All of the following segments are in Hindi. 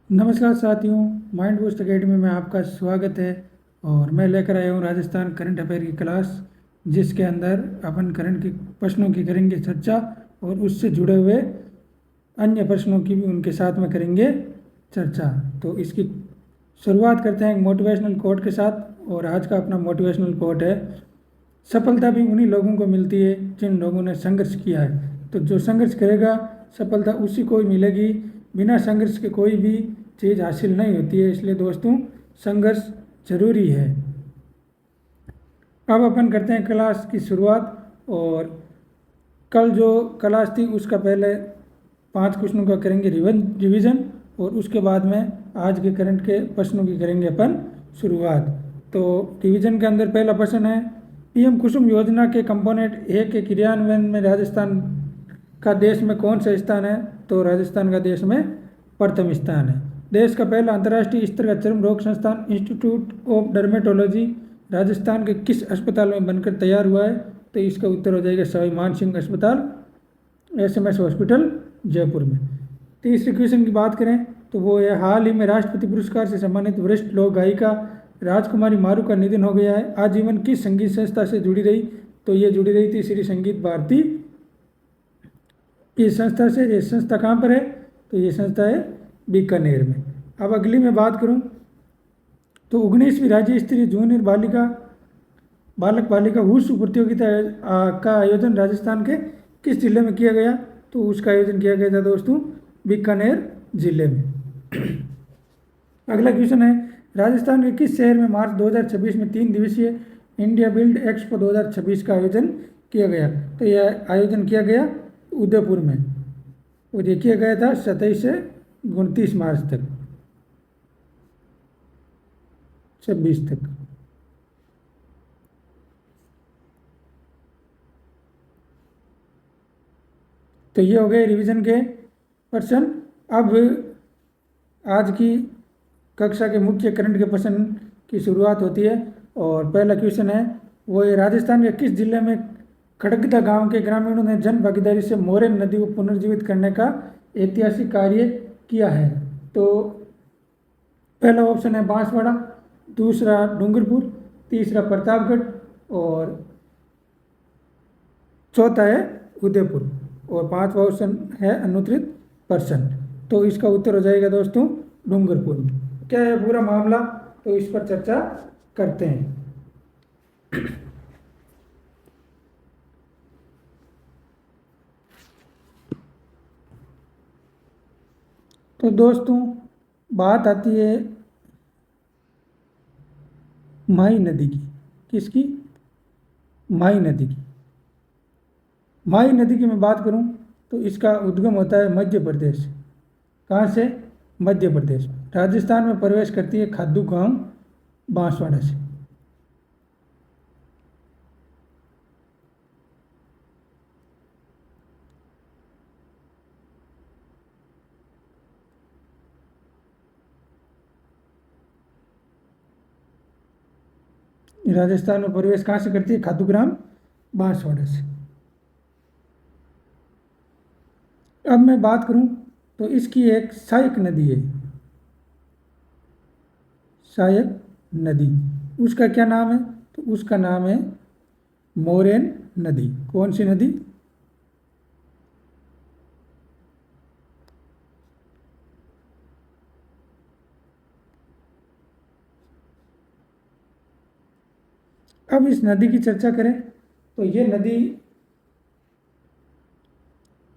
नमस्कार साथियों, माइंड बूस्ट एकेडमी में आपका स्वागत है। और मैं लेकर आया हूँ राजस्थान करंट अफेयर की क्लास, जिसके अंदर अपन करंट के प्रश्नों की करेंगे चर्चा और उससे जुड़े हुए अन्य प्रश्नों की भी उनके साथ में करेंगे चर्चा। तो इसकी शुरुआत करते हैं एक मोटिवेशनल कोट के साथ। और आज का अपना मोटिवेशनल कोट है, सफलता भी उन्हीं लोगों को मिलती है जिन लोगों ने संघर्ष किया है। तो जो संघर्ष करेगा सफलता उसी को ही मिलेगी, बिना संघर्ष के कोई भी चीज़ हासिल नहीं होती है। इसलिए दोस्तों, संघर्ष जरूरी है। अब अपन करते हैं क्लास की शुरुआत। और कल जो क्लास थी उसका पहले 5 क्वेश्चनों का करेंगे रिवीजन, और उसके बाद में आज के करंट के प्रश्नों की करेंगे अपन शुरुआत। तो रिवीजन के अंदर पहला प्रश्न है, पीएम कुसुम योजना के कंपोनेंट ए के क्रियान्वयन में राजस्थान का देश में कौन सा स्थान है? तो राजस्थान का देश में प्रथम स्थान है। देश का पहला अंतर्राष्ट्रीय स्तर का चर्म रोग संस्थान इंस्टीट्यूट ऑफ डर्मेटोलॉजी राजस्थान के किस अस्पताल में बनकर तैयार हुआ है? तो इसका उत्तर हो जाएगा सवाई मान सिंह अस्पताल, एसएमएस हॉस्पिटल, जयपुर में। तीसरे क्वेश्चन की बात करें तो वो है, हाल ही में राष्ट्रपति पुरस्कार से सम्मानित वरिष्ठ लोक गायिका राजकुमारी मारू का निधन हो गया है। आजीवन किस संगीत संस्था से जुड़ी रही? तो ये जुड़ी रही थी श्री संगीत भारती इस संस्था से। ये संस्था कहाँ पर है? तो ये संस्था है बीकानेर में। अब अगली मैं बात करूँ तो 19वीं राज्य स्तरीय जूनियर बालक बालिका वुशु प्रतियोगिता का आयोजन राजस्थान के किस जिले में किया गया? तो उसका आयोजन किया गया था दोस्तों बीकानेर जिले में। अगला क्वेश्चन है, राजस्थान के किस शहर में मार्च 2026 में 3 दिवसीय इंडिया बिल्ड एक्सपो 2026 का आयोजन किया गया? तो यह आयोजन किया गया उदयपुर में, और ये किया गया था 27 से 29 मार्च तक, 26 तक। तो ये हो गए रिवीजन के प्रश्न। अब आज की कक्षा के मुख्य करंट के प्रश्न की शुरुआत होती है। और पहला क्वेश्चन है, वो है, राजस्थान के किस जिले में खड़गदा गांव के ग्रामीणों ने जन भागीदारी से मोरेन नदी को पुनर्जीवित करने का ऐतिहासिक कार्य किया है? तो पहला ऑप्शन है बांसवाड़ा, दूसरा डूंगरपुर, तीसरा प्रतापगढ़, और चौथा है उदयपुर, और पांचवा ऑप्शन है अनुत्तरित पर्सन। तो इसका उत्तर हो जाएगा दोस्तों डूंगरपुर में। क्या है पूरा मामला? तो इस पर चर्चा करते हैं। तो दोस्तों, बात आती है माही नदी की। किसकी? माही नदी की। माही नदी की मैं बात करूं तो इसका उद्गम होता है मध्य प्रदेश। कहाँ से? मध्य प्रदेश। राजस्थान में प्रवेश करती है खादू गांव बांसवाड़ा से। राजस्थान में प्रवेश कहाँ से करती है? खादूग्राम बांसवाड़ा से। अब मैं बात करूं तो इसकी एक सहायक नदी है, सहायक नदी। उसका क्या नाम है? तो उसका नाम है मोरेन नदी। कौन सी नदी? अब इस नदी की चर्चा करें तो ये नदी,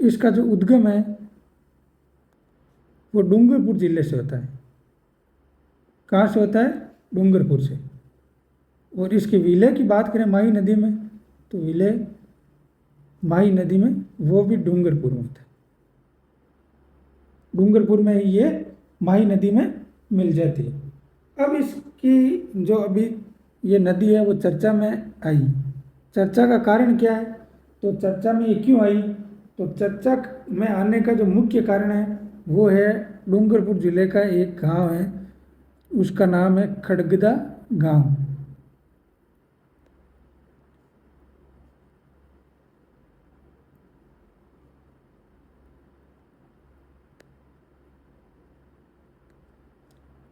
इसका जो उद्गम है वो डूंगरपुर जिले से होता है। कहाँ से होता है? डूंगरपुर से। और इसके विलय की बात करें माही नदी में, तो विलय माही नदी में वो भी डूंगरपुर में होता है। डूंगरपुर में ही ये माही नदी में मिल जाती है। अब इसकी जो अभी ये नदी है वो चर्चा में आई। चर्चा का कारण क्या है? तो चर्चा में ये क्यों आई? तो चर्चा में आने का जो मुख्य कारण है वो है डूंगरपुर जिले का एक गांव है, उसका नाम है खड़गदा गांव।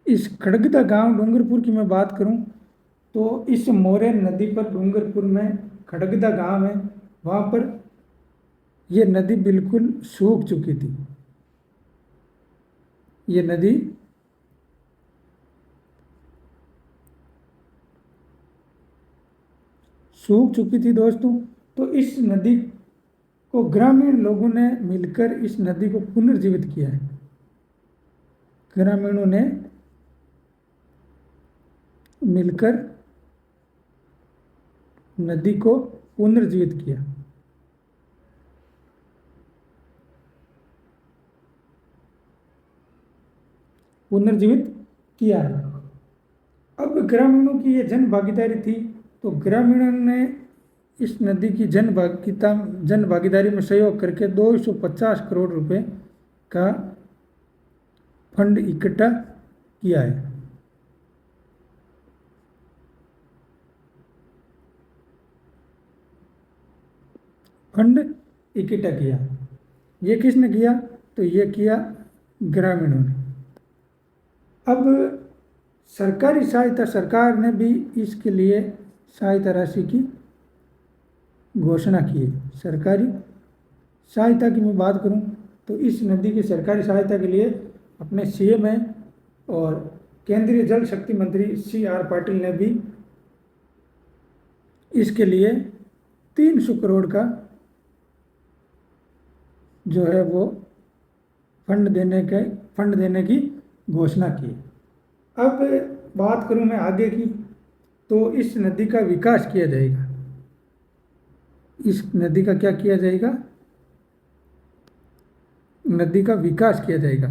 इस खड़गदा गांव डूंगरपुर की मैं बात करूं तो इस मोरेन नदी पर डूंगरपुर में खड़गदा गांव है, वहाँ पर ये नदी बिल्कुल सूख चुकी थी। ये नदी सूख चुकी थी दोस्तों। तो इस नदी को ग्रामीण लोगों ने मिलकर इस नदी को पुनर्जीवित किया है। ग्रामीणों ने मिलकर नदी को पुनर्जीवित किया। पुनर्जीवित किया है। अब ग्रामीणों की ये जन भागीदारी थी, तो ग्रामीणों ने इस नदी की जन भागीदारी में सहयोग करके 250 करोड़ रुपए का फंड इकट्ठा किया है। फंड इकट्ठा किया। ये किसने किया? तो ये किया ग्रामीणों ने। अब सरकारी सहायता, सरकार ने भी इसके लिए सहायता राशि की घोषणा की है। सरकारी सहायता की मैं बात करूं तो इस नदी की सरकारी सहायता के लिए अपने सीएम हैं और केंद्रीय जल शक्ति मंत्री CR पाटिल ने भी इसके लिए 300 करोड़ का जो है वो फंड देने की घोषणा की। अब बात करूं मैं आगे की, तो इस नदी का विकास किया जाएगा। इस नदी का क्या किया जाएगा? नदी का विकास किया जाएगा।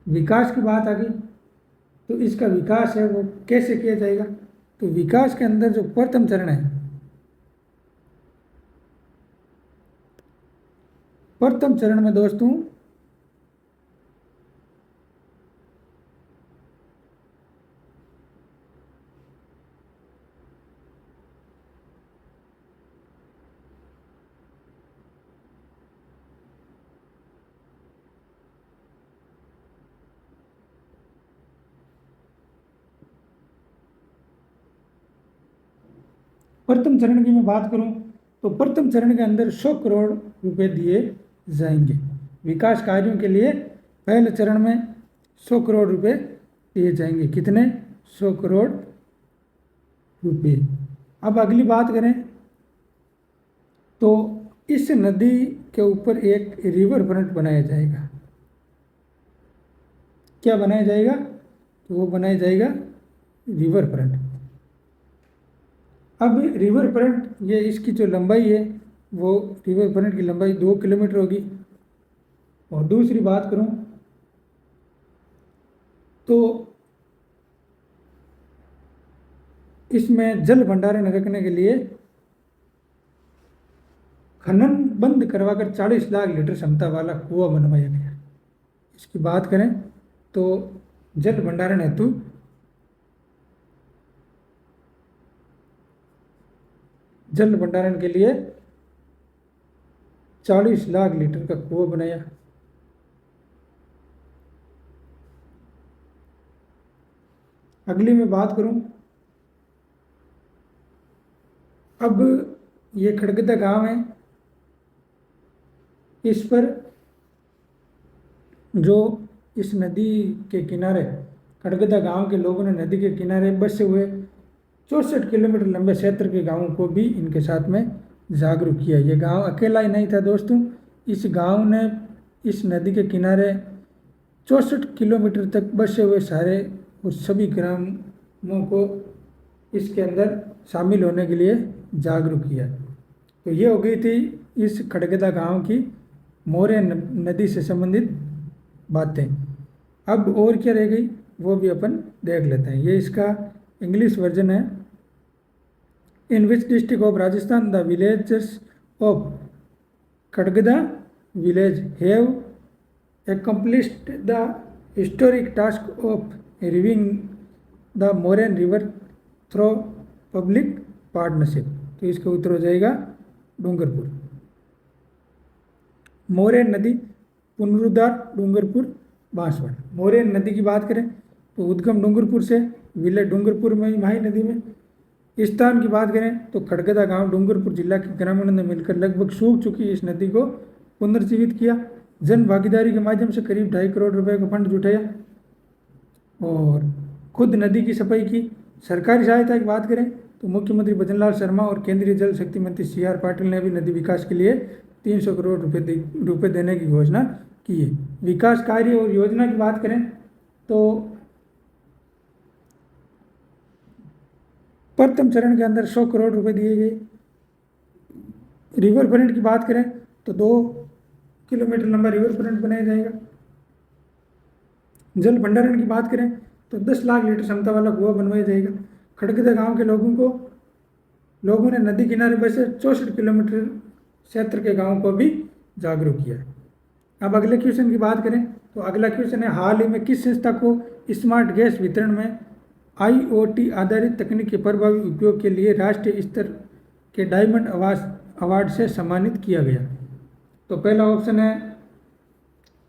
विकास की बात आ गई, तो इसका विकास है वो कैसे किया जाएगा? तो विकास के अंदर जो प्रथम चरण है, प्रथम चरण में दोस्तों प्रथम चरण की मैं बात करूं तो प्रथम चरण के अंदर 100 करोड़ रुपए दिए जाएंगे विकास कार्यों के लिए। पहले चरण में 100 करोड़ रुपए दिए जाएंगे। कितने? 100 करोड़ रुपए। अब अगली बात करें तो इस नदी के ऊपर एक रिवर फ्रंट बनाया जाएगा। क्या बनाया जाएगा? तो वो बनाया जाएगा रिवर फ्रंट। अब रिवर फ्रंट, ये इसकी जो लंबाई है वो रिवर फ्रंट की लंबाई 2 किलोमीटर होगी। और दूसरी बात करूं तो इसमें जल भंडारण रखने के लिए खनन बंद करवाकर 40 लाख लीटर क्षमता वाला कुआं बनवाया गया। इसकी बात करें तो जल भंडारण हेतु जल भंडारण के लिए 40 लाख लीटर का कुआं बनाया। अगली मैं बात करूं, अब ये खड़गदा गांव है, इस पर जो इस नदी के किनारे खड़गदा गांव के लोगों ने नदी के किनारे बसे हुए 64 किलोमीटर लंबे क्षेत्र के गांवों को भी इनके साथ में जागरूक किया। ये गांव अकेला ही नहीं था दोस्तों, इस गांव ने इस नदी के किनारे 64 किलोमीटर तक बसे हुए सारे और सभी ग्रामों को इसके अंदर शामिल होने के लिए जागरूक किया। तो ये हो गई थी इस खड़गदा गांव की मोरे नदी से संबंधित बातें। अब और क्या रह गई वो भी अपन देख लेते हैं। ये इसका इंग्लिश वर्जन है। In which district of Rajasthan the villages of Khadgada village have accomplished the historic task of reviving the Moren river through public partnership. तो इसका उत्तर हो जाएगा डूंगरपुर। मोरेन नदी पुनरुद्धार डूंगरपुर बांसवाड़ा। मोरैन नदी की बात करें तो उद्गम डूंगरपुर से, विलय डूंगरपुर में माही नदी में। स्थान की बात करें तो खड़गदा गांव डूंगरपुर जिला के ग्रामीणों ने मिलकर लगभग सूख चुकी इस नदी को पुनर्जीवित किया। जन भागीदारी के माध्यम से करीब 2.5 करोड़ रुपए का फंड जुटाया और खुद नदी की सफाई की। सरकारी सहायता की बात करें तो मुख्यमंत्री भजनलाल शर्मा और केंद्रीय जल शक्ति मंत्री CR पाटिल ने भी नदी विकास के लिए 300 करोड़ रुपए देने की घोषणा की है। विकास कार्य और योजना की बात करें तो प्रथम चरण के अंदर 100 करोड़ रुपए दिए गए। रिवर फ्रंट की बात करें तो 2 किलोमीटर लंबा रिवर फ्रंट बनाया जाएगा। जल भंडारण की बात करें तो 10 लाख लीटर क्षमता वाला कुआं बनवाया जाएगा। खड़गदा गांव के लोगों ने नदी किनारे बसे 64 किलोमीटर क्षेत्र के गांवों को भी जागरूक किया। अब अगले क्वेश्चन की बात करें तो अगला क्वेश्चन है, हाल ही में किस संस्था को स्मार्ट गैस वितरण में IoT आधारित तकनीक के प्रभावी उपयोग के लिए राष्ट्रीय स्तर के डायमंड अवार्ड से सम्मानित किया गया? तो पहला ऑप्शन है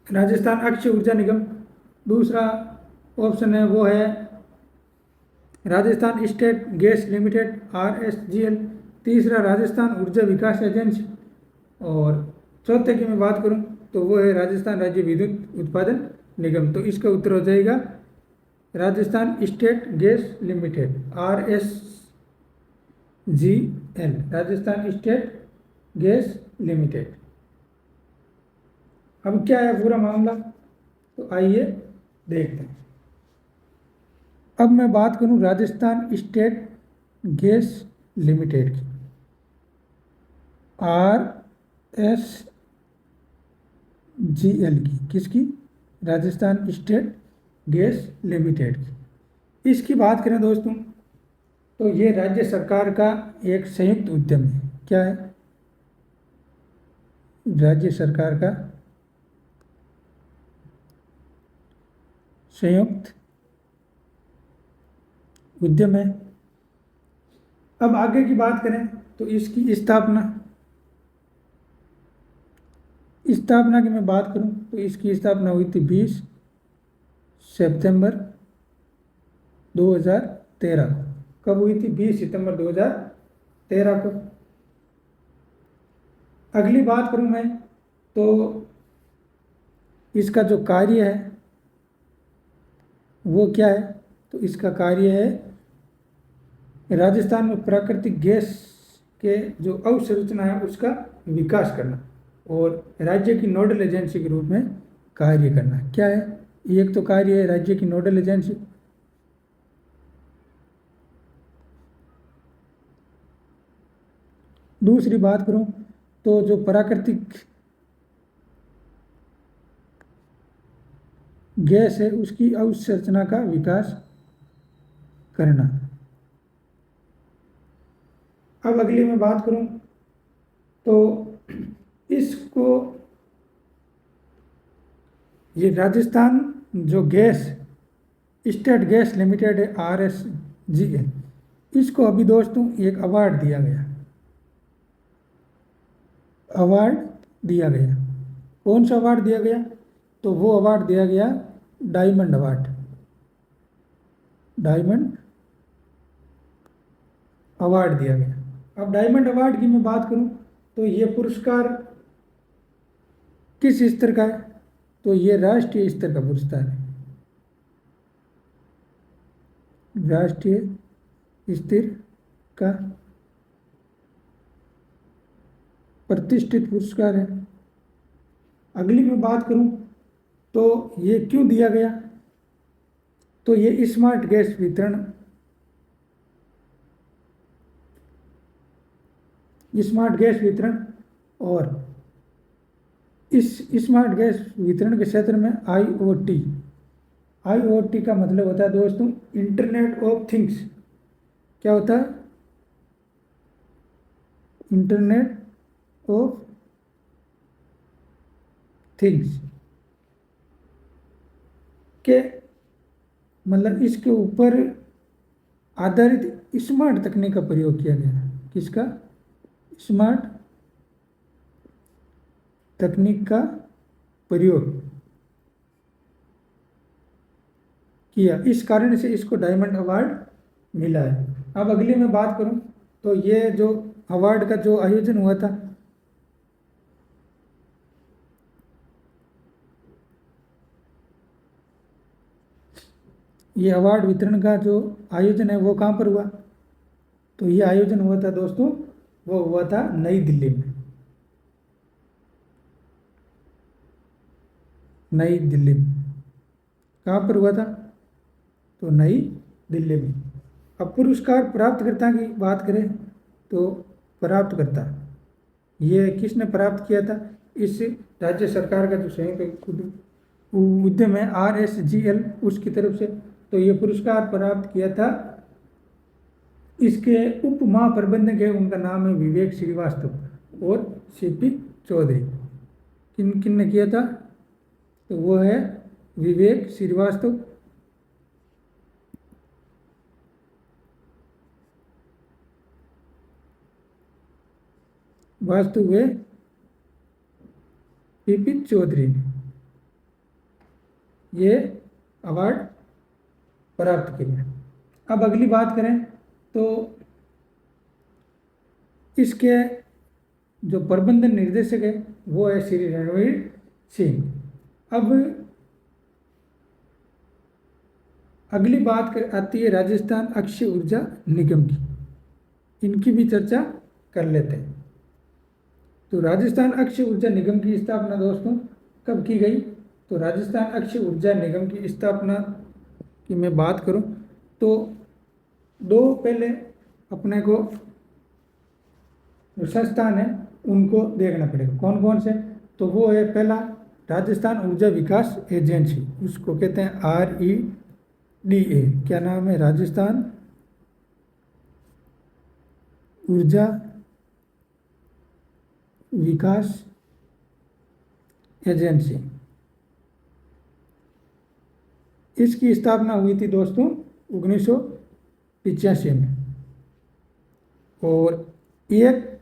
राजस्थान अक्षय ऊर्जा निगम, दूसरा ऑप्शन है वो है Rajasthan state gas limited RSGL, तीसरा राजस्थान ऊर्जा विकास एजेंसी और चौथे की मैं बात करूं तो वो है राजस्थान राज्य विद्युत उत्पादन निगम। तो इसका उत्तर हो जाएगा Rajasthan state gas limited RSGL, Rajasthan state gas limited. अब क्या है पूरा मामला, तो आइए देखते हैं। अब मैं बात करूं राजस्थान स्टेट गैस लिमिटेड की, RSGL की, किसकी? राजस्थान स्टेट गैस लिमिटेड की। इसकी बात करें दोस्तों तो ये राज्य सरकार का एक संयुक्त उद्यम है। क्या है? राज्य सरकार का संयुक्त उद्यम है। अब आगे की बात करें तो इसकी स्थापना की मैं बात करूं तो इसकी स्थापना हुई थी 20 सितंबर 2013 को। कब हुई थी? 20 सितंबर 2013 को। अगली बात करूं मैं तो इसका जो कार्य है वो क्या है? तो इसका कार्य है राजस्थान में प्राकृतिक गैस के जो अवसंरचना है उसका विकास करना और राज्य की नोडल एजेंसी के रूप में कार्य करना। क्या है? एक तो कार्य है राज्य की नोडल एजेंसी, दूसरी बात करूं तो जो प्राकृतिक गैस है उसकी अवसंरचना का विकास करना। अब अगली मैं बात करूं तो इसको ये राजस्थान जो गैस स्टेट गैस लिमिटेड है RSGL, इसको अभी दोस्तों एक अवार्ड दिया गया। कौन सा अवार्ड दिया गया? तो वो अवार्ड दिया गया डायमंड अवार्ड दिया गया। अब डायमंड अवार्ड की मैं बात करूं तो ये पुरस्कार किस स्तर का है? तो ये राष्ट्रीय स्तर का पुरस्कार है, राष्ट्रीय स्तर का प्रतिष्ठित पुरस्कार है। अगली मैं बात करूं तो ये क्यों दिया गया? तो ये स्मार्ट गैस वितरण और इस स्मार्ट गैस वितरण के क्षेत्र में IoT का मतलब होता है दोस्तों इंटरनेट ऑफ थिंग्स। क्या होता है? इंटरनेट ऑफ थिंग्स के मतलब इसके ऊपर आधारित स्मार्ट तकनीक का प्रयोग किया गया। किसका? स्मार्ट तकनीक का प्रयोग किया, इस कारण से इसको डायमंड अवार्ड मिला है। अब अगली मैं बात करूं तो ये जो अवार्ड का जो आयोजन हुआ था, ये अवार्ड वितरण का जो आयोजन है वो कहाँ पर हुआ, तो ये आयोजन हुआ था दोस्तों, वो हुआ था नई दिल्ली में। नई दिल्ली में कहाँ पर हुआ था, तो नई दिल्ली में। अब पुरस्कार प्राप्तकर्ता की बात करें तो प्राप्तकर्ता ये किसने प्राप्त किया था, इस राज्य सरकार का जो संयुक्त उद्यम है RSGL उसकी तरफ से, तो ये पुरस्कार प्राप्त किया था, इसके उप महाप्रबंधक है, उनका नाम है विवेक श्रीवास्तव और CP चौधरी। किन किन ने किया था, तो वो है विवेक श्रीवास्तव, वास्तु हुए CP चौधरी ने ये अवार्ड प्राप्त किया। अब अगली बात करें तो इसके जो प्रबंधन निर्देशक है वो है श्री रणवीर सिंह। अब अगली बात आती है राजस्थान अक्षय ऊर्जा निगम की, इनकी भी चर्चा कर लेते हैं। तो राजस्थान अक्षय ऊर्जा निगम की स्थापना दोस्तों कब की गई, तो राजस्थान अक्षय ऊर्जा निगम की स्थापना की मैं बात करूं तो दो पहले अपने को जो संस्थान है उनको देखना पड़ेगा, कौन कौन से, तो वो है पहला राजस्थान ऊर्जा विकास एजेंसी, उसको कहते हैं REDA, क्या नाम है, राजस्थान ऊर्जा विकास एजेंसी। इसकी स्थापना हुई थी दोस्तों 1985 में। और एक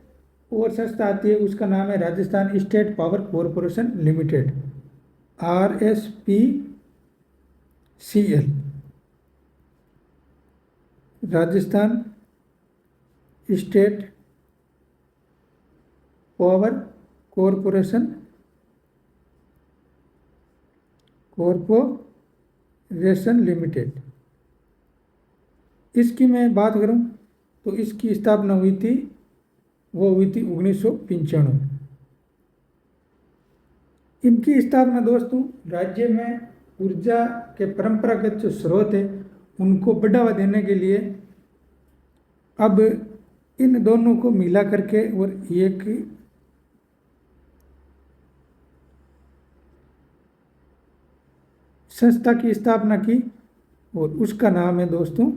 और संस्था आती है उसका नाम है Rajasthan state power corporation limited, RSPCL, Rajasthan state power corporation limited. इसकी मैं बात करूं तो इसकी स्थापना हुई थी 1995। इनकी स्थापना दोस्तों राज्य में ऊर्जा के परंपरागत जो स्रोत है उनको बढ़ावा देने के लिए अब इन दोनों को मिला करके और एक संस्था की स्थापना की, और उसका नाम है दोस्तों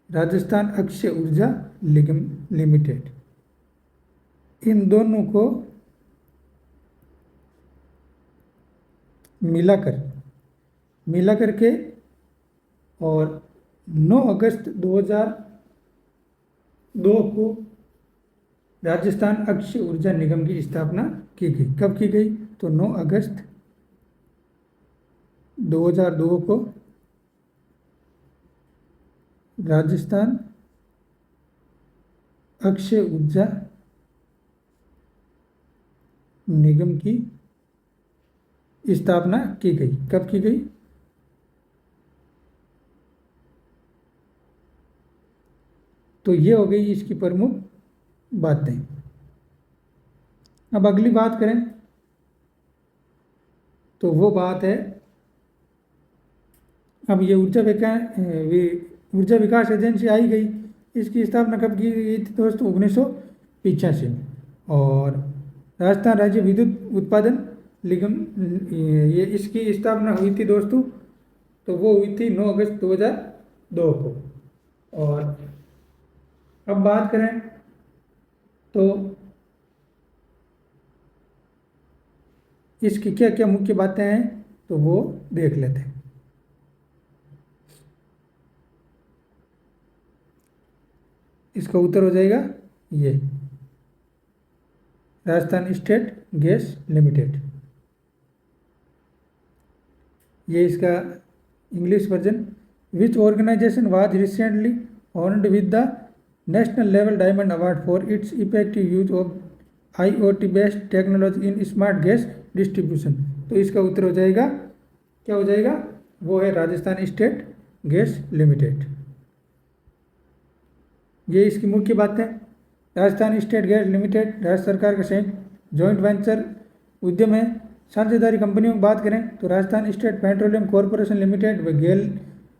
राजस्थान अक्षय ऊर्जा निगम लिमिटेड। इन दोनों को मिला करके और 9 अगस्त 2002 को राजस्थान अक्षय ऊर्जा निगम की स्थापना की गई। कब की गई, तो 9 अगस्त 2002 को राजस्थान अक्षय ऊर्जा निगम की स्थापना की गई। कब की गई, तो ये हो गई इसकी प्रमुख बातें। अब अगली बात करें तो वो बात है, अब ये ऊर्जा विकास एजेंसी आई गई, इसकी स्थापना कब की गई थी दोस्तों 1985 में। और राजस्थान राज्य विद्युत उत्पादन निगम, ये इसकी स्थापना हुई थी दोस्तों, तो वो हुई थी 9 अगस्त 2002 को। और अब बात करें तो इसकी क्या क्या मुख्य बातें हैं तो वो देख लेते हैं। इसका उत्तर हो जाएगा ये राजस्थान स्टेट गैस लिमिटेड, ये इसका English version, which organization was recently honoured with the national level diamond award for its effective use of IoT based technology in smart gas distribution. तो इसका उत्तर हो जाएगा, क्या हो जाएगा, वो है राजस्थान स्टेट गैस लिमिटेड। ये इसकी मुख्य बात है। राजस्थान स्टेट गैस लिमिटेड राज्य सरकार का संयुक्त जॉइंट वेंचर उद्यम है। साझेदारी कंपनियों की बात करें तो Rajasthan state petroleum corporation limited व गेल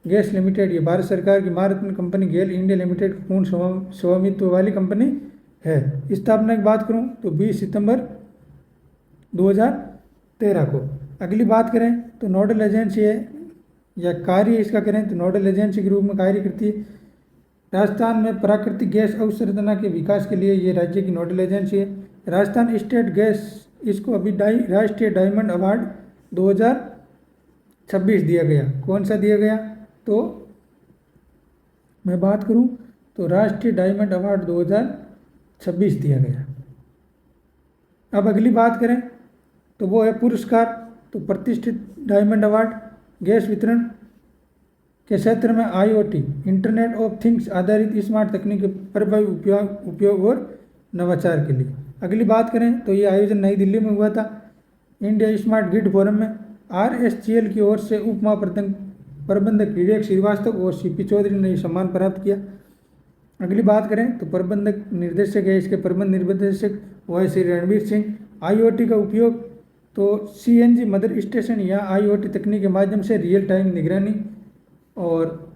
गैस लिमिटेड, ये भारत सरकार की महारत्न कंपनी गेल इंडिया लिमिटेड पूर्ण स्वामित्व वाली कंपनी है। स्थापना की बात करूं तो 20 सितंबर 2013 को। अगली बात करें तो नोडल एजेंसी है या कार्य इसका करें तो नोडल एजेंसी के रूप में कार्य करती है। राजस्थान में प्राकृतिक गैस अवसंरचना के विकास के लिए ये राज्य की नोडल एजेंसी है। राजस्थान स्टेट गैस इसको अभी राष्ट्रीय डायमंड अवार्ड 2026 दिया गया। कौन सा दिया गया, तो मैं बात करूं तो राष्ट्रीय डायमंड अवार्ड 2026 दिया गया। अब अगली बात करें तो वो है पुरस्कार। तो प्रतिष्ठित डायमंड अवार्ड गैस वितरण के क्षेत्र में IoT इंटरनेट ऑफ थिंग्स आधारित स्मार्ट तकनीक के प्रभावी उपयोग और नवाचार के लिए। अगली बात करें तो ये आयोजन नई दिल्ली में हुआ था इंडिया स्मार्ट ग्रिड फोरम में। RSGL की ओर से उप प्रबंधक विवेक श्रीवास्तव और CP चौधरी ने सम्मान प्राप्त किया। अगली बात करें तो प्रबंधक निर्देशक है, इसके प्रबंध निर्देशक वो है श्री रणवीर सिंह। IoT का उपयोग तो CNG मदर स्टेशन या IoT तकनीक के माध्यम से रियल टाइम निगरानी और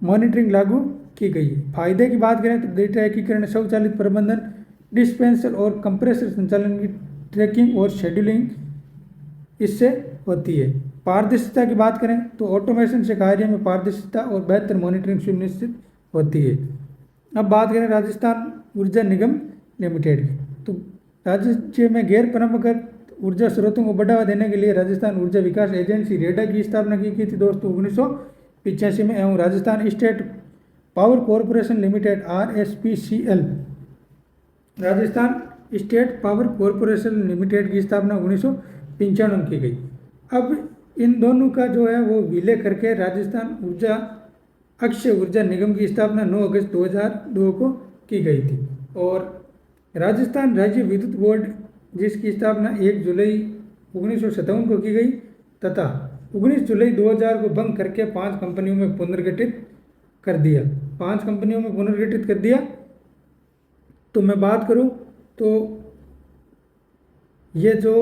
मॉनिटरिंग लागू की गई है। फायदे की बात करें तो डेटा एकीकरण, स्वचालित प्रबंधन, डिस्पेंसर और कंप्रेसर संचालन की ट्रैकिंग और शेड्यूलिंग इससे होती है। पारदर्शिता की बात करें तो ऑटोमेशन से कार्य में पारदर्शिता और बेहतर मॉनिटरिंग सुनिश्चित होती है। अब बात करें राजस्थान ऊर्जा निगम लिमिटेड की, तो राज्य में गैर परंपरागत ऊर्जा स्रोतों को बढ़ावा देने के लिए राजस्थान ऊर्जा विकास एजेंसी रेडा की स्थापना की गई थी दोस्तों 1985 में। एवं Rajasthan state power corporation limited RSPCL, Rajasthan state power corporation limited की स्थापना 1995 में की गई। अब इन दोनों का जो है वो विलय करके राजस्थान ऊर्जा अक्षय ऊर्जा निगम की स्थापना 9 अगस्त 2002 को की गई थी। और राजस्थान राज्य विद्युत बोर्ड जिसकी स्थापना 1 जुलाई 1957 को की गई तथा 19 जुलाई 2000 को भंग करके 5 कंपनियों में पुनर्गठित कर दिया। 5 कंपनियों में पुनर्गठित कर दिया। तो मैं बात करूं तो ये जो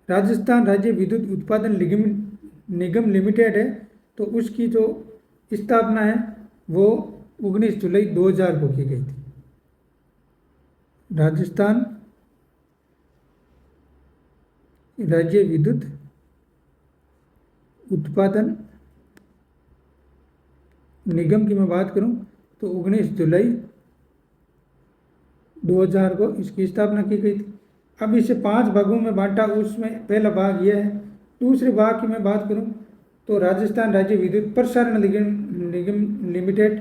राजस्थान राज्य विद्युत उत्पादन निगम लिमिटेड है तो उसकी जो स्थापना है वो 19 जुलाई 2000 को की गई थी। राजस्थान राज्य विद्युत उत्पादन निगम की मैं बात करूं तो 19 जुलाई 2000 को इसकी स्थापना की गई थी। अब इसे 5 भागों में बांटा, उसमें पहला भाग यह है। दूसरे भाग की मैं बात करूं तो राजस्थान राज्य विद्युत प्रसारण निगम लिमिटेड।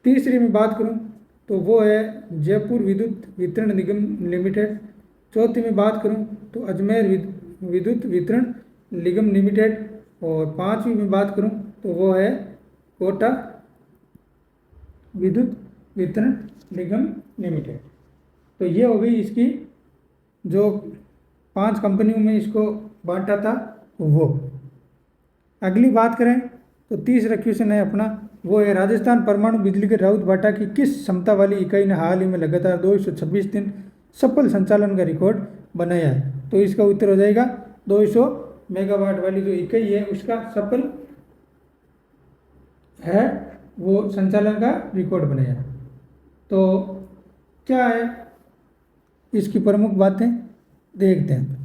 तीसरी में बात करूं तो वो है जयपुर विद्युत वितरण निगम लिमिटेड। चौथी में बात करूं तो अजमेर विद्युत वितरण निगम लिमिटेड। और 5वीं में बात करूं तो वो है कोटा विद्युत वितरण निगम लिमिटेड। तो ये हो गई इसकी जो 5 कंपनियों में इसको बांटा था वो। अगली बात करें तो तीसरा क्वेश्चन है अपना, वो है राजस्थान परमाणु बिजली के राउत भाटा की किस क्षमता वाली इकाई ने हाल ही में लगातार 226 दिन सफल संचालन का रिकॉर्ड बनाया है। तो इसका उत्तर हो जाएगा 200 मेगावाट वाली जो इकाई है उसका सफल है वो संचालन का रिकॉर्ड बनाया। तो क्या है इसकी प्रमुख बातें देखते हैं।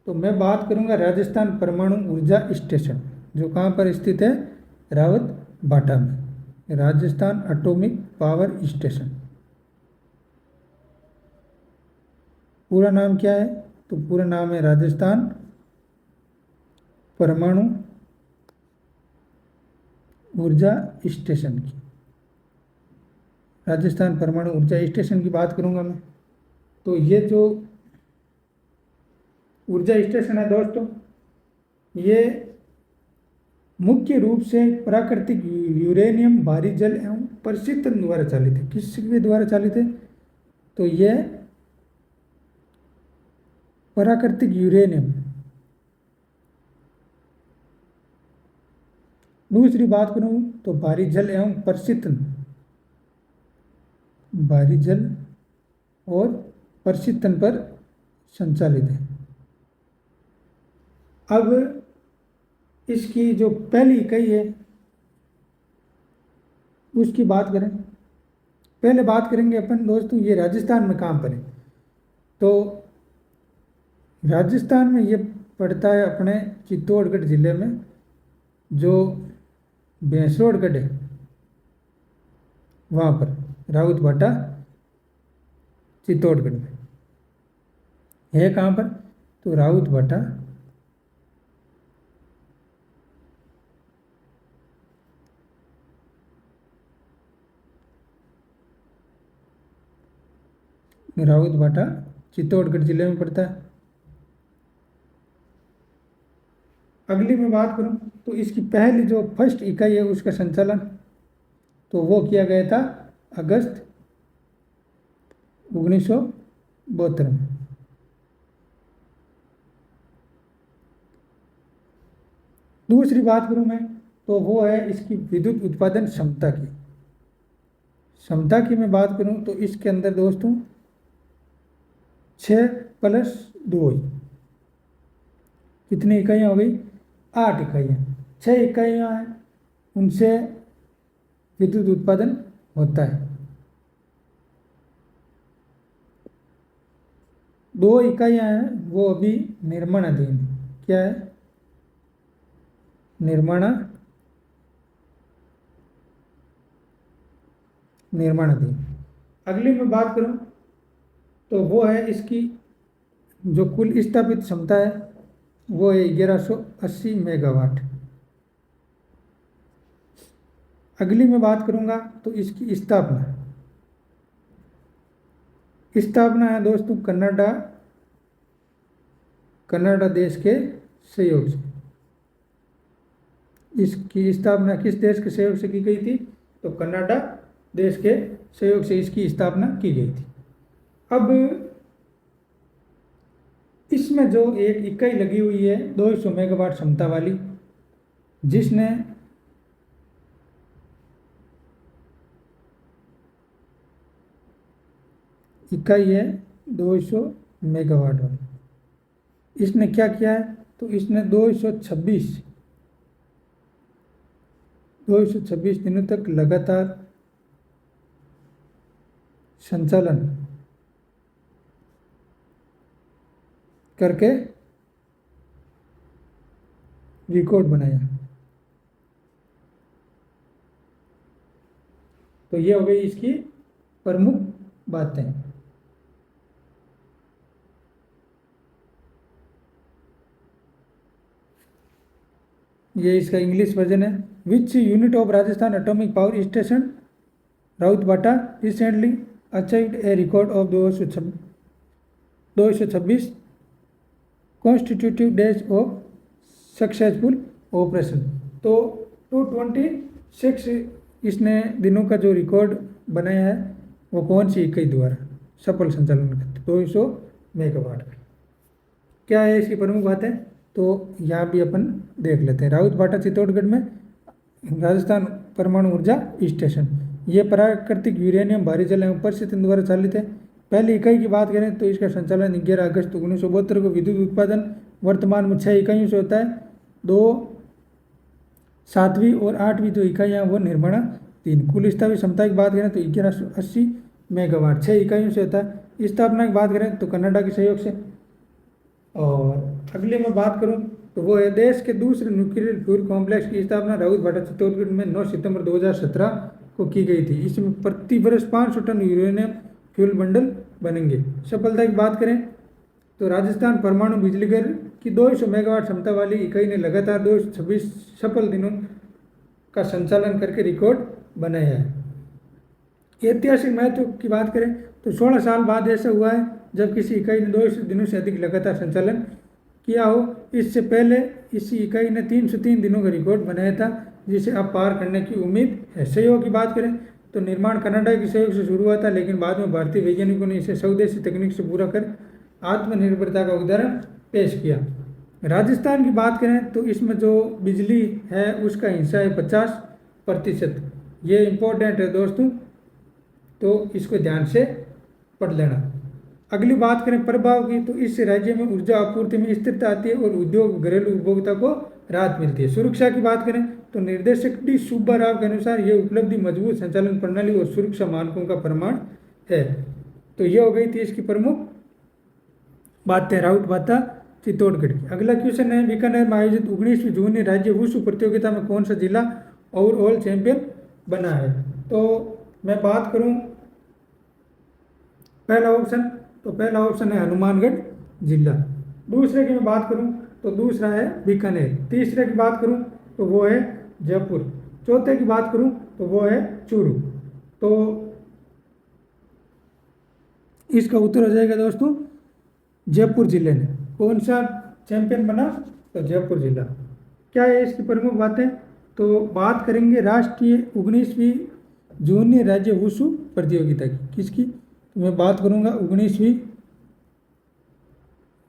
तो मैं बात करूंगा राजस्थान परमाणु ऊर्जा स्टेशन जो कहाँ पर स्थित है, रावत भाटा में, राजस्थान एटॉमिक पावर स्टेशन। पूरा नाम क्या है, तो पूरा नाम है राजस्थान परमाणु ऊर्जा स्टेशन की। राजस्थान परमाणु ऊर्जा स्टेशन की बात करूंगा मैं, तो ये जो ऊर्जा स्टेशन है दोस्तों ये मुख्य रूप से प्राकृतिक यूरेनियम भारी जल एवं प्रशीतन द्वारा चालित है। किसके द्वारा चालित है? तो ये प्राकृतिक यूरेनियम। दूसरी बात करूं तो भारी जल एवं प्रशीतन, भारी जल और प्रशीतन पर संचालित है। अब इसकी जो पहली इकाई है उसकी बात करें। पहले बात करेंगे अपन दोस्तों ये राजस्थान में कहाँ पर है। तो राजस्थान में ये पड़ता है अपने चित्तौड़गढ़ जिले में, जो भैंसरोडगढ़ है वहाँ पर, राउत भाटा चित्तौड़गढ़ में है। कहाँ पर? तो राउत भाटा राउत भाटा चित्तौड़गढ़ जिले में पड़ता है। अगली मैं बात करूं तो इसकी पहली जो फर्स्ट इकाई है उसका संचालन तो वो किया गया था अगस्त 1972 में। दूसरी बात करूं मैं तो वो है इसकी विद्युत उत्पादन क्षमता की। क्षमता की मैं बात करूं तो इसके अंदर दोस्तों 6+2 कितनी इकाइयाँ हो गई? 8 इकाइयाँ। 6 इकाइयाँ हैं उनसे विद्युत उत्पादन होता है। 2 इकाइयाँ हैं वो अभी निर्माणाधीन है। क्या है? निर्माणाधीन। अगली मैं बात करूं तो वो है इसकी जो कुल स्थापित क्षमता है वो है 1180 मेगावाट। अगली मैं बात करूंगा तो इसकी स्थापना है दोस्तों कनाडा देश के सहयोग से। इसकी स्थापना किस देश के सहयोग से की गई थी? तो कनाडा देश के सहयोग से इसकी स्थापना की गई थी। अब इसमें जो एक इकाई लगी हुई है 200 मेगावाट क्षमता वाली, जिसने इकाई है 200 मेगावाट वाली, इसने क्या किया है? तो इसने 226 दिनों तक लगातार संचालन करके रिकॉर्ड बनाया। तो ये हो गई इसकी प्रमुख बातें। ये इसका इंग्लिश वर्जन है। Which unit of Rajasthan atomic power station Rawatbhata recently achieved a record of 226 constitutive days of successful operation. तो 226 इसने दिनों का जो रिकॉर्ड बनाया है वो कौन सी इकाई द्वारा सफल संचालन करते? 200 मेगावाट। क्या है इसकी प्रमुख बातें? तो यहाँ भी अपन देख लेते हैं। राउत भाटा चित्तौड़गढ़ में राजस्थान परमाणु ऊर्जा स्टेशन, ये प्राकृतिक यूरेनियम भारी जल एवं प्रशीतन द्वारा चालित है। पहली इकाई की बात करें तो इसका संचालन 11 अगस्त 1972 को विद्युत उत्पादन वर्तमान में 6 इकाइयों से होता है। 2 7वीं और 8वीं जो इकाइयाँ वो निर्माणाधीन। कुल स्थापित क्षमता की बात करें तो 1180 मेगावाट 6 इकाइयों से होता है। स्थापना की बात करें तो कनाडा के सहयोग से। और अगली मैं बात करूं तो वो है देश के दूसरे न्यूक्लियर फ्यूल कॉम्प्लेक्स की स्थापना राउत भाटा चित्तौड़गढ़ में 9 सितंबर 2017 को की गई थी। इसमें प्रति वर्ष 500 टन यूरेनियम फ्यूल बंडल बनेंगे। सफलता की बात करें तो राजस्थान परमाणु बिजली घर की 200 मेगावाट क्षमता वाली इकाई ने लगातार 226 सफल दिनों का संचालन करके रिकॉर्ड बनाया है। ऐतिहासिक महत्व की बात करें तो 16 साल बाद ऐसा हुआ है जब किसी इकाई ने 200 दिनों से अधिक लगातार संचालन किया हो। इससे पहले इस इकाई ने 303 दिनों का रिकॉर्ड बनाया था, जिसे अब पार करने की उम्मीद है। सहयोग की बात करें तो निर्माण कनाडा के सहयोग से शुरू हुआ था, लेकिन बाद में भारतीय वैज्ञानिकों ने इसे स्वदेशी तकनीक से पूरा कर आत्मनिर्भरता का उदाहरण पेश किया। राजस्थान की बात करें तो इसमें जो बिजली है उसका हिस्सा है 50%। ये इम्पोर्टेंट है दोस्तों, तो इसको ध्यान से पढ़ लेना। अगली बात करें प्रभाव की, तो इससे राज्य में ऊर्जा आपूर्ति में स्थिरता आती है और उद्योग घरेलू उपभोक्ता को राहत मिलती है। सुरक्षा की बात करें तो निर्देशक डी सुब्बा राव के अनुसार यह उपलब्धि मजबूत संचालन प्रणाली और सुरक्षा मानकों का प्रमाण है। तो यह हो गई थी इसकी प्रमुख बातें राउत बाता चित्तौड़गढ़ की। अगला क्वेश्चन है, बीकानेर में आयोजित 19वीं जूनियर राज्य वुशु प्रतियोगिता में कौन सा जिला ओवरऑल चैंपियन बना है। तो मैं बात करूं पहला ऑप्शन, तो पहला ऑप्शन है हनुमानगढ़ जिला। दूसरे की मैं बात करूं तो दूसरा है बीकानेर। तीसरे की बात करूं तो वो है जयपुर। चौथे की बात करूं तो वो है चूरू। तो इसका उत्तर हो जाएगा दोस्तों जयपुर जिले ने। कौन सा चैंपियन बना, तो जयपुर जिला। क्या है इसकी प्रमुख बातें, तो बात करेंगे राष्ट्रीय 19वीं जूनियर राज्य वुशु प्रतियोगिता की। किसकी, तो मैं बात करूंगा 19वीं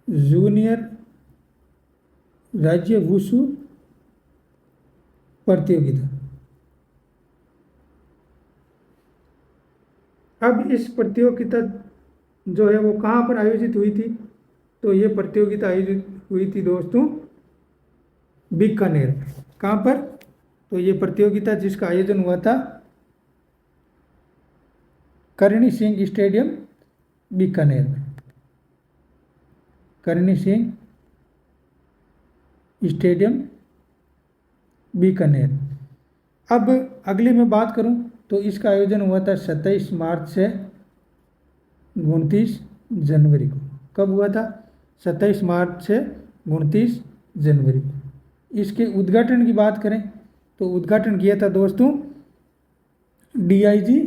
जूनियर राज्य वुशु प्रतियोगिता। अब इस प्रतियोगिता जो है वो कहाँ पर आयोजित हुई थी, तो ये प्रतियोगिता आयोजित हुई थी दोस्तों बीकानेर। कहाँ पर, तो ये प्रतियोगिता जिसका आयोजन हुआ था करणी सिंह स्टेडियम बीकानेर में। करणी सिंह स्टेडियम बीकानेर। अब अगली मैं बात करूं तो इसका आयोजन हुआ था 27 मार्च से 29 जनवरी को। कब हुआ था, 27 मार्च से 29 जनवरी को। इसके उद्घाटन की बात करें तो उद्घाटन किया था दोस्तों डीआईजी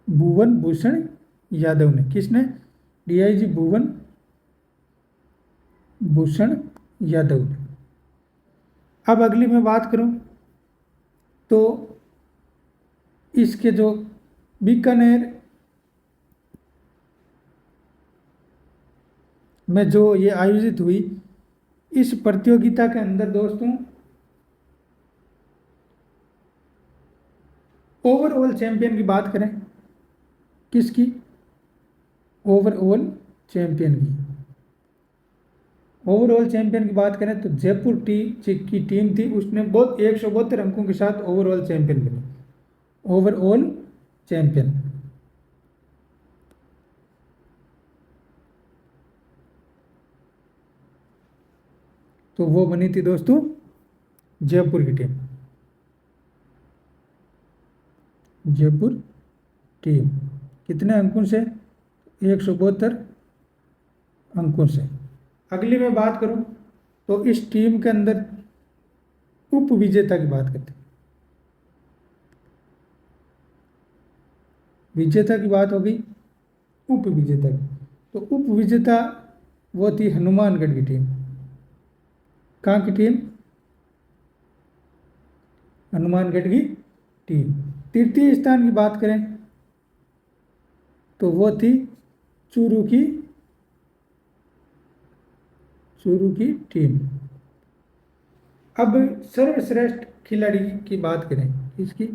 भुवन भूषण यादव ने। किसने, डीआईजी भुवन भूषण यादव ने। अब अगली मैं बात करूं तो इसके जो बीकानेर में जो ये आयोजित हुई इस प्रतियोगिता के अंदर दोस्तों ओवरऑल चैंपियन की बात करें, किसकी, ओवरऑल चैंपियन की। ओवरऑल चैंपियन की बात करें तो जयपुर की टीम थी, उसने बहुत 172 अंकों के साथ ओवरऑल चैंपियन बनी। ओवरऑल चैंपियन तो वो बनी थी दोस्तों जयपुर की टीम। जयपुर टीम कितने अंकों से, 172 अंकों से। अगली मैं बात करूं तो इस टीम के अंदर उप विजेता की बात करते हैं। विजेता की बात हो गई, उप विजेता की। तो उप विजेता वो थी हनुमानगढ़ की टीम। कहाँ की टीम, हनुमानगढ़ की टीम। तृतीय स्थान की बात करें तो वो थी चूरू की टीम। अब सर्वश्रेष्ठ खिलाड़ी की बात करें, इसकी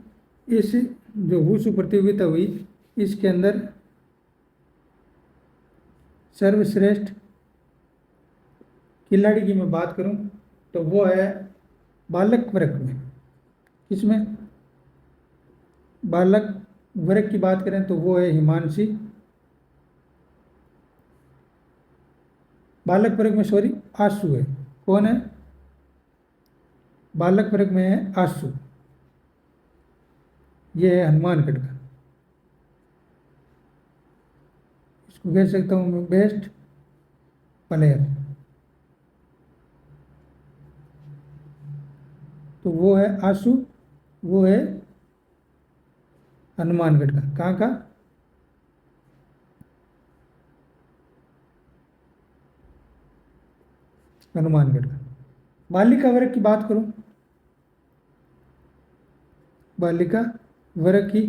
इस जो वुशु प्रतियोगिता हुई इसके अंदर सर्वश्रेष्ठ खिलाड़ी की मैं बात करूं तो वो है बालक वर्ग में। किसमें, बालक वर्ग की बात करें तो वो है हिमांशी। बालक वर्ग में सॉरी आशु है। कौन है, बालक वर्ग में है आशु। ये है हनुमानगढ़ का। इसको कह सकता हूं मैं बेस्ट प्लेयर। तो वो है आशु, वो है हनुमानगढ़ का। कहाँ का, हनुमानगढ़ का। बालिका वर्ग की बात करूं, बालिका वर्ग की,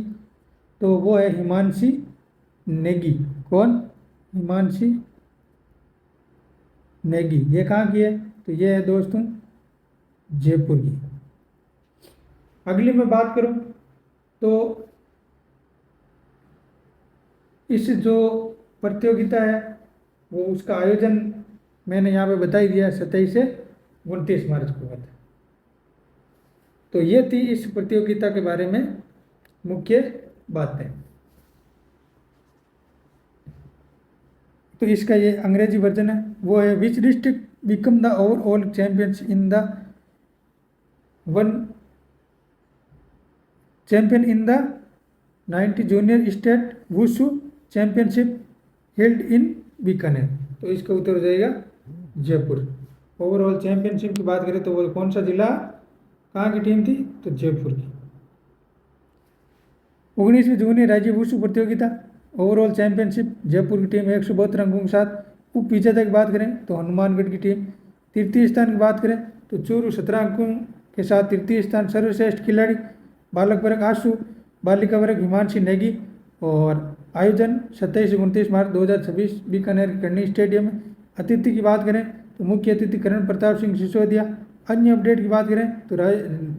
तो वो है हिमांशी नेगी। कौन? हिमांशी नेगी। ये कहाँ की है? तो ये है दोस्तों जयपुर की। अगली मैं बात करूं तो इस जो प्रतियोगिता है वो उसका आयोजन मैंने यहाँ पे बता ही दिया, 27 से 29 मार्च को हुआ था। तो ये थी इस प्रतियोगिता के बारे में मुख्य बातें। तो इसका ये अंग्रेजी वर्जन है, वो है which district become the overall champions in the one champion in the 90 junior state wushu championship held in Bikaner. तो इसका उत्तर हो जाएगा जयपुर। ओवरऑल चैंपियनशिप की बात करें तो वो कौन सा जिला, कहाँ की टीम थी? तो जयपुर की। 19वीं जूनियर राज्य वुशु प्रतियोगिता ओवरऑल चैंपियनशिप जयपुर की टीम 172 अंकों के साथ उप विजेता की बात करें तो हनुमानगढ़ की टीम। तृतीय स्थान की बात करें तो चूरू 17 अंकों के साथ तृतीय स्थान। सर्वश्रेष्ठ खिलाड़ी बालक वर्ग आशु, बालिका वर्ग हिमांशी नेगी। और आयोजन 27 से 29 मार्च 2026 बीकानेर के कर्णी स्टेडियम में। अतिथि की बात करें तो मुख्य अतिथि करण प्रताप सिंह सिसोदिया। अन्य अपडेट की बात करें तो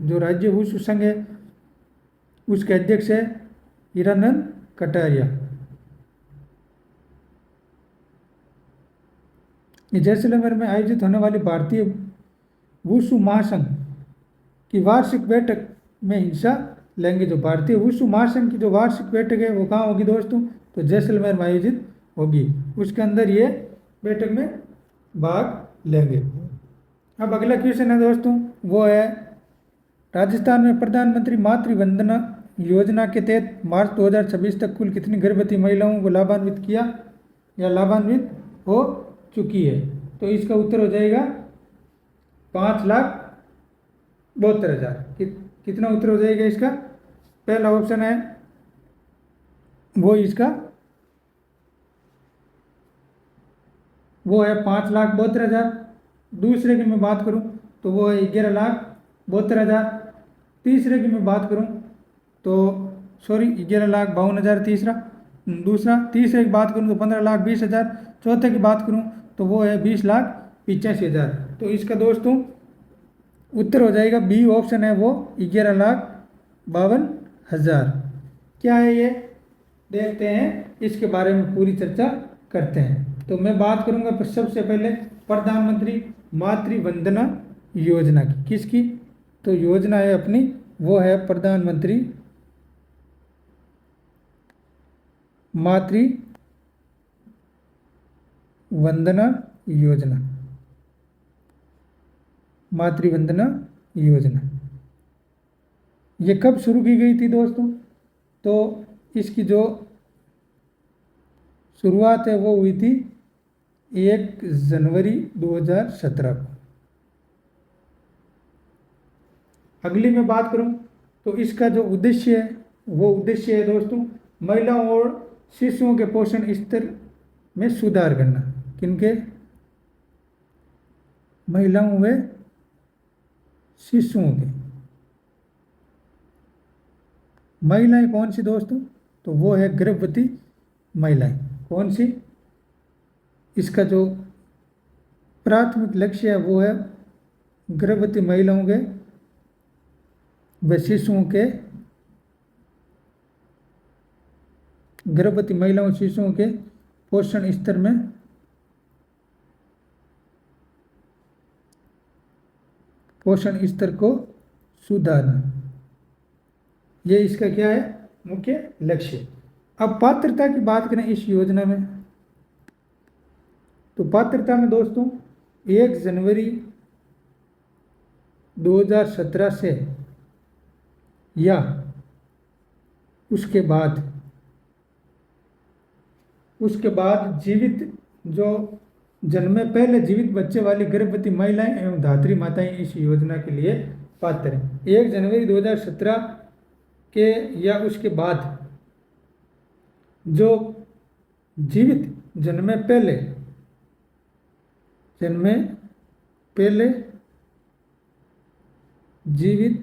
जो राज्य वुशु संघ है उसके अध्यक्ष है हीरानंद कटारिया। जैसलमेर में आयोजित होने वाली भारतीय वुशु महासंघ की वार्षिक बैठक में हिस्सा लेंगे। जो भारतीय वुशु महासंघ की जो वार्षिक बैठक है वो कहाँ होगी दोस्तों? तो जैसलमेर में आयोजित होगी। उसके अंदर ये बैठक में भाग लेंगे। अब अगला क्वेश्चन है दोस्तों, वो है राजस्थान में प्रधानमंत्री मातृ वंदना योजना के तहत मार्च 2026 तक कुल कितनी गर्भवती महिलाओं को लाभान्वित किया या लाभान्वित हो चुकी है? तो इसका उत्तर हो जाएगा 5,72,000। कितना उत्तर हो जाएगा इसका? पहला ऑप्शन है वो इसका वो है 5,72,000। दूसरे की मैं बात करूं तो वो है 11,72,000। तीसरे की मैं बात करूं तो 11,52,000 दूसरा। तीसरे की बात करूं तो 15,20,000। चौथे की बात करूं तो वो है 20,85,000। तो इसका दोस्तों उत्तर हो जाएगा बी ऑप्शन है वो 11,52,000। क्या है ये? देखते हैं, इसके बारे में पूरी चर्चा करते हैं। तो मैं बात करूंगा पर सबसे पहले प्रधानमंत्री मातृ वंदना योजना की। किसकी? तो योजना है अपनी वो है प्रधानमंत्री मातृ वंदना योजना। मातृ वंदना योजना ये कब शुरू की गई थी दोस्तों? तो इसकी जो शुरुआत है वो हुई थी 1 जनवरी 2017 को। अगली मैं बात करूं तो इसका जो उद्देश्य है वो उद्देश्य है दोस्तों महिलाओं और शिशुओं के पोषण स्तर में सुधार करना। किनके? महिलाओं व शिशुओं के। महिलाएं कौन सी दोस्तों? तो वो है गर्भवती महिलाएं। कौन सी? इसका जो प्राथमिक लक्ष्य है वो है गर्भवती महिलाओं के व शिशुओं के गर्भवती महिलाओं शिशुओं के पोषण स्तर में पोषण स्तर को सुधारना। ये इसका क्या है? मुख्य लक्ष्य। अब पात्रता की बात करें इस योजना में तो पात्रता में दोस्तों 1 जनवरी 2017 से या उसके बाद जीवित जो जन्मे पहले जीवित बच्चे वाली गर्भवती महिलाएं एवं धात्री माताएं इस योजना के लिए पात्र हैं। 1 जनवरी 2017 के या उसके बाद जो जीवित जन्मे पहले जीवित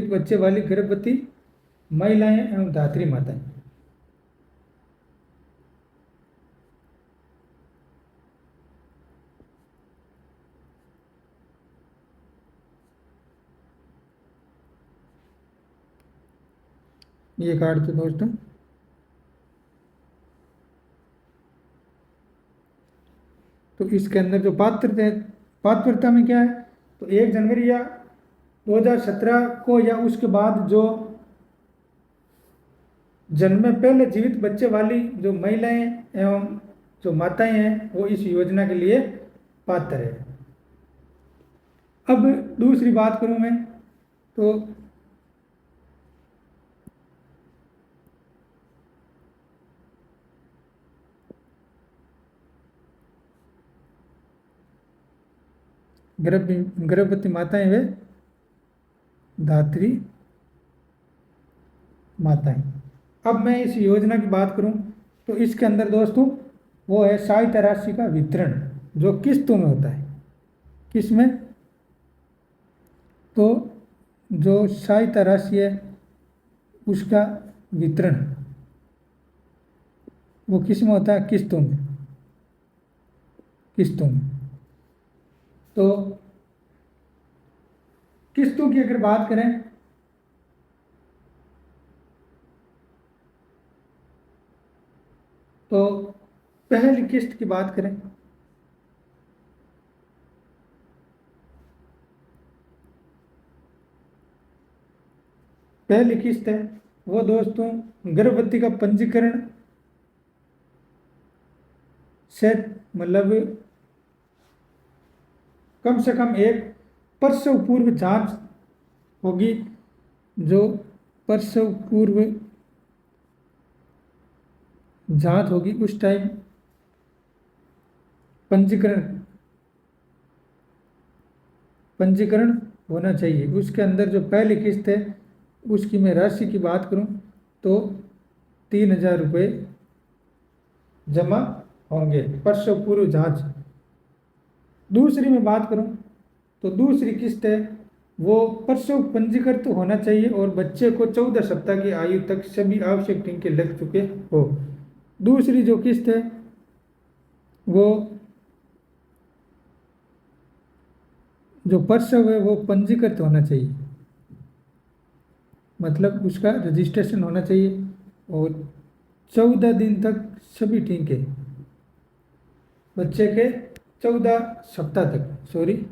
बच्चे वाली गर्भवती महिलाएं एवं धात्री माताएं। ये काट दो दोस्तों। तो इसके अंदर जो पात्रता में क्या है, तो 1 जनवरी या 2017 को या उसके बाद जो जन्म में पहले जीवित बच्चे वाली जो महिलाएं एवं जो माताएं हैं वो इस योजना के लिए पात्र है। अब दूसरी बात करूं मैं, तो गर्भवती माताएं वे धात्री माताएं। अब मैं इस योजना की बात करूं तो इसके अंदर दोस्तों वो है सहायता राशि का वितरण जो किस्तों में होता है। किस में? तो जो सहायता राशि है उसका वितरण वो किस में होता है? किस्तों में। तो किस्तों की अगर बात करें तो पहली किस्त की बात करें पहली किस्त है वो दोस्तों गर्भवती का पंजीकरण से मतलब कम से कम एक प्रसव पूर्व जांच होगी। जो प्रसव पूर्व जांच होगी उस टाइम पंजीकरण होना चाहिए। उसके अंदर जो पहली किस्त है उसकी मैं राशि की बात करूं तो 3,000 रुपये जमा होंगे प्रसव पूर्व जांच। दूसरी में बात करूं तो दूसरी किस्त है वो प्रसव पंजीकृत होना चाहिए और बच्चे को 14 सप्ताह की आयु तक सभी आवश्यक टीके लग चुके हो। दूसरी जो किस्त है वो जो प्रसव है वो पंजीकृत होना चाहिए, मतलब उसका रजिस्ट्रेशन होना चाहिए और 14 दिन तक सभी टीके बच्चे के 14 सप्ताह तक 14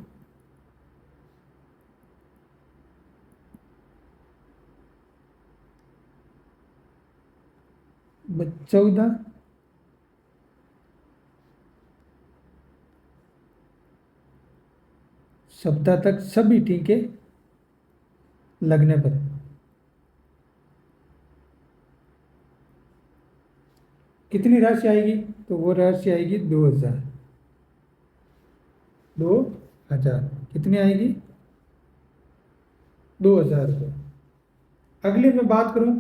सप्ताह तक सभी टीके लगने पर कितनी राशि आएगी? तो वो राशि आएगी 2,000। कितनी आएगी? 2,000 रुपये। अगली में बात करूं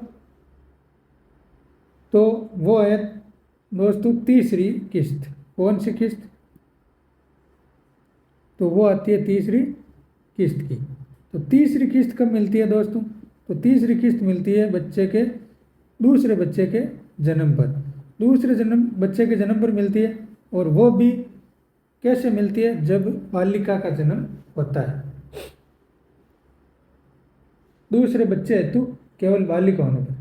तो वो है दोस्तों तीसरी किस्त। कौन सी किस्त? तो वो आती है तीसरी किस्त की। तो तीसरी किस्त कब मिलती है दोस्तों? तो तीसरी किस्त मिलती है दूसरे बच्चे के जन्म पर। बच्चे के जन्म पर मिलती है और वो भी कैसे मिलती है? जब बालिका का जन्म होता है। दूसरे बच्चे हेतु केवल बालिका होने पर।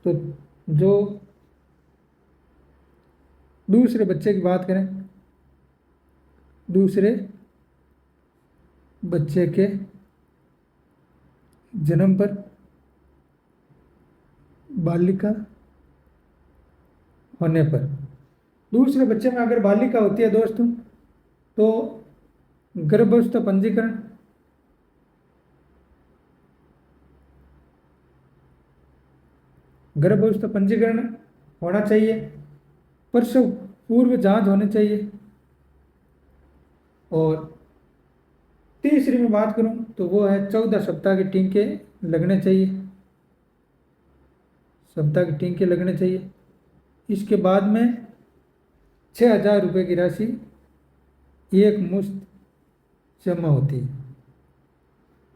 तो जो दूसरे बच्चे की बात करें, दूसरे बच्चे के जन्म पर बालिका होने पर, दूसरे बच्चे में अगर बालिका होती है दोस्तों तो गर्भावस्था पंजीकरण होना चाहिए, प्रसव पूर्व जांच होनी चाहिए और तीसरी में बात करूं तो वो है 14 सप्ताह के टीके लगने चाहिए। सप्ताह के टीके लगने चाहिए। इसके बाद में 6,000 रुपये की राशि एक मुश्त जमा होती है।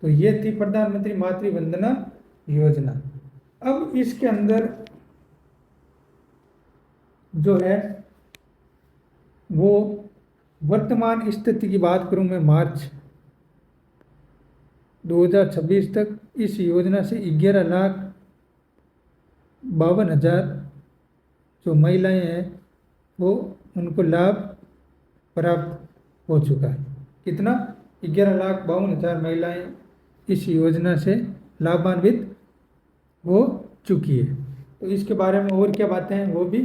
तो ये थी प्रधानमंत्री मातृ वंदना योजना। अब इसके अंदर जो है वो वर्तमान स्थिति की बात करूं मैं, मार्च 2026 तक इस योजना से 11,52,000 जो महिलाएं हैं वो उनको लाभ प्राप्त हो चुका है। कितना? 11,52,000 महिलाएं इस योजना से लाभान्वित हो चुकी है। तो इसके बारे में और क्या बातें हैं वो भी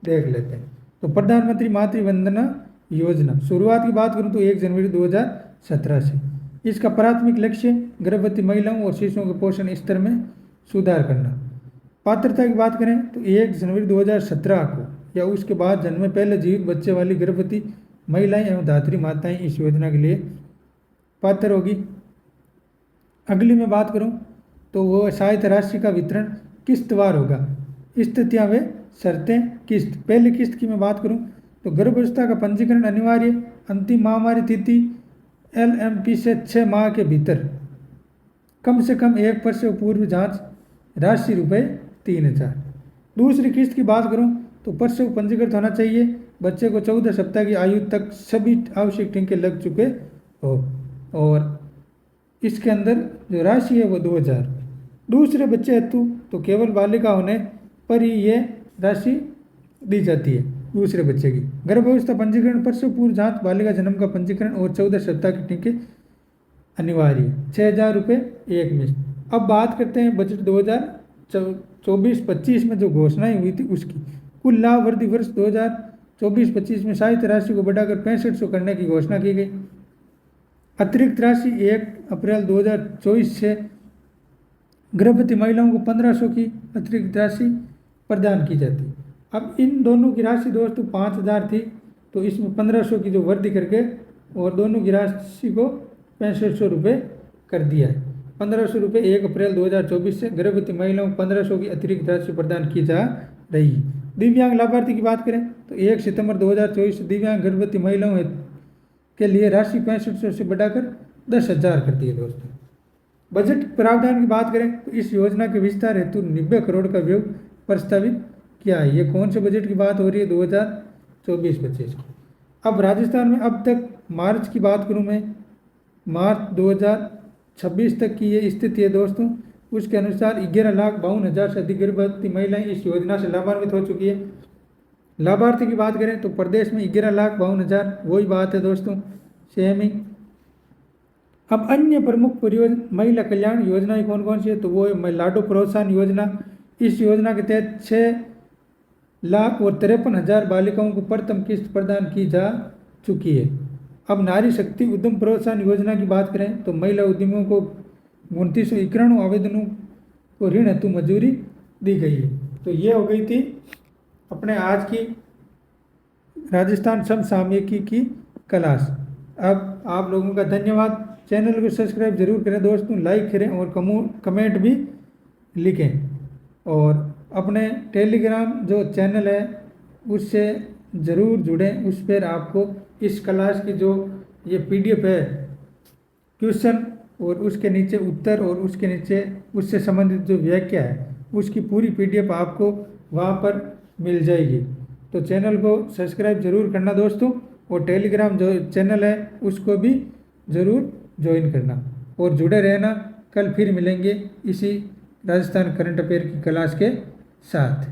देख लेते हैं। तो प्रधानमंत्री मातृ वंदना योजना शुरुआत की बात करूं तो 1 जनवरी 2017 से। इसका प्राथमिक लक्ष्य गर्भवती महिलाओं और शिशुओं के पोषण स्तर में सुधार करना। पात्रता की बात करें तो 1 जनवरी 2017 को या उसके बाद जन्मे पहले जीवित बच्चे वाली गर्भवती महिलाएं एवं धात्री माताएं इस योजना के लिए पात्र होगी। अगली मैं बात करूं तो वो सहायता राशि का वितरण किस्तवार होगा। स्थितियां व शर्तें। किस्त, पहली किस्त की मैं बात करूं तो गर्भावस्था का पंजीकरण अनिवार्य। अंतिम महामारी तिथि LMP से 6 माह के भीतर। कम से कम 1 प्रसव पूर्व जांच। राशि ₹3,000। दूसरी किस्त की बात करूं तो प्रसव पंजीकृत होना चाहिए। बच्चे को 14 सप्ताह की आयु तक सभी आवश्यक टीके लग चुके हो और इसके अंदर जो राशि है वो 2,000। दूसरे बच्चे हेतु तो केवल बालिका होने पर ही ये राशि दी जाती है दूसरे बच्चे की। गर्भावस्था पंजीकरण, प्रसव पूर्व जांच, बालिका जन्म का पंजीकरण और 14 सप्ताह के टीके अनिवार्य। 6,000 रुपये एक मिश्त। अब बात करते हैं बजट 2024-25 में जो घोषणाएं हुई थी उसकी। कुल लाभ वृद्धि वर्ष 2024-25 में सहायता राशि को बढ़ाकर 6500 करने की घोषणा की गई। अतिरिक्त राशि 1 अप्रैल 2024 से गर्भवती महिलाओं को 1500 की अतिरिक्त राशि प्रदान की जाती है। अब इन दोनों की राशि दोस्तों 5,000 थी तो इसमें 1500 की जो वृद्धि करके और दोनों की राशि को 6500 रुपये कर दिया है। 1500 रुपये 1 अप्रैल 2024 से गर्भवती महिलाओं को 1500 की अतिरिक्त राशि प्रदान की जा रही है। दिव्यांग लाभार्थी की बात करें तो 1 सितंबर 2024 से दिव्यांग गर्भवती महिलाओं के लिए राशि 6500 से बढ़ाकर 10,000 कर दी है दोस्तों। बजट प्रावधान की बात करें तो इस योजना के विस्तार हेतु 90 करोड़ का व्यय प्रस्तावित किया है। ये कौन से बजट की बात हो रही है? 2024-25 की। अब राजस्थान में अब तक मार्च की बात करूं मैं, मार्च 2026 तक की ये स्थिति है दोस्तों। उसके अनुसार 11,52,000 से अधिक गर्भवती महिलाएं इस योजना से लाभान्वित हो चुकी है। लाभार्थी की बात करें तो प्रदेश में 11,52,000 वही बात है दोस्तों, सेम ही। अब अन्य प्रमुख परियोजना महिला कल्याण योजनाएं कौन कौन सी है तो वो है लाडो प्रोत्साहन योजना। इस योजना के तहत 6,53,000 बालिकाओं को प्रथम किस्त प्रदान की जा चुकी है। अब नारी शक्ति उद्यम प्रोत्साहन योजना की बात करें तो महिला उद्यमियों को 2991 आवेदनों को ऋण हेतु मंजूरी दी गई है। तो ये हो गई थी अपने आज की राजस्थान समसामयिकी की क्लास। अब आप लोगों का धन्यवाद। चैनल को सब्सक्राइब जरूर करें दोस्तों, लाइक करें और कमेंट भी लिखें और अपने टेलीग्राम जो चैनल है उससे ज़रूर जुड़ें। उस पर आपको इस क्लास की जो ये PDF है क्वेश्चन और उसके नीचे उत्तर और उसके नीचे उससे संबंधित जो व्याख्या है उसकी पूरी PDF आपको वहाँ पर मिल जाएगी। तो चैनल को सब्सक्राइब जरूर करना दोस्तों और टेलीग्राम जो चैनल है उसको भी ज़रूर ज्वाइन करना और जुड़े रहना। कल फिर मिलेंगे इसी राजस्थान करंट अफेयर की क्लास के साथ।